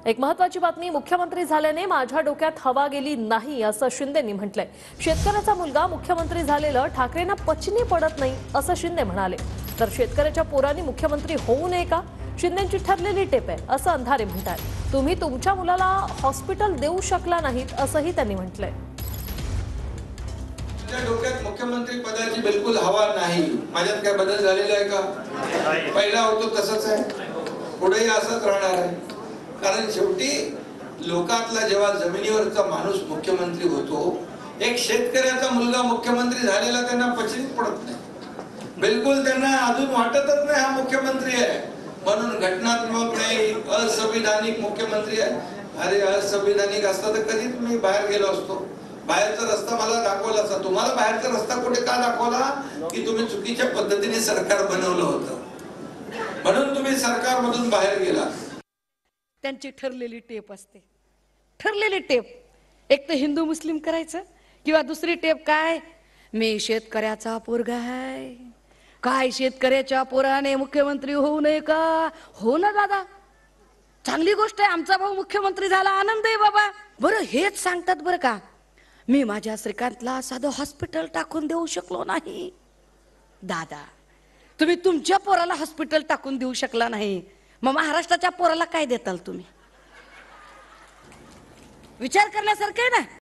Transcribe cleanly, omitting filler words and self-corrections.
एक महत्त्वाची बातमी, मुख्यमंत्री झाल्याने माझ्या डोक्यात हवा गेली नाही असं शिंदेंनी म्हटलंय। शेतकऱ्याचा मुलगा मुख्यमंत्री झालेलं ठाकरेंना पचनी पडत नाही असं शिंदे म्हणाले। तर शेतकऱ्याच्या पोरांनी मुख्यमंत्री होऊ नये का, शिंदेंची ठरलेली टेप आहे असं अंधारे म्हणतात। तुम्ही तुमच्या मुलाला हॉस्पिटल देऊ शकला नाहीत असंही त्यांनी म्हटलंय। माझ्या डोक्यात मुख्यमंत्री पदाची बिलकुल हवा नाही। माझ्यात काय बदल झालेला आहे का? पहिला होतो तसंच आहे, पुढेही असंच राहणार आहे। कारण शेवटी लोकातला जेव्हा जमिनीवरचा माणूस मुख्यमंत्री होतो, एक शेतकऱ्याचा मुलगा मुख्यमंत्री झालेला त्यांना पचनीत पडत नाही, बिलकुल त्यांना अजून वाटतच नाही हा मुख्यमंत्री आहे। म्हणून घटनात्मक नाही, असंविधानिक मुख्यमंत्री आहे। अरे असंविधानिक असता तर कधीच मी बाहेर गेलो असतो, बाहेरचा रस्ता मला दाखवला असता। तुम्हाला बाहेरचा रस्ता कुठे का दाखवला? की तुम्ही चुकीच्या पद्धतीने सरकार बनवलं होतं, म्हणून तुम्ही सरकारमधून बाहेर गेला। त्यांची ठरलेली टेप असते, ठरलेली टेप। एक तर हिंदू मुस्लिम करायचं, किंवा दुसरी टेप काय, मी शेतकऱ्याचा पोरगा आहे, काय शेतकऱ्याच्या पोराने मुख्यमंत्री होऊ नये का? हो ना दादा, चांगली गोष्ट आहे, आमचा भाऊ मुख्यमंत्री झाला, आनंद आहे बाबा। बरं हेच सांगतात बरं का, मी माझ्या श्रीकांतला साधं हॉस्पिटल टाकून देऊ शकलो नाही। दादा तुम्ही तुमच्या पोराला हॉस्पिटल टाकून देऊ शकला नाही, मग महाराष्ट्राच्या पोराला काय देताल तुम्ही? विचार करण्यासारखं आहे ना।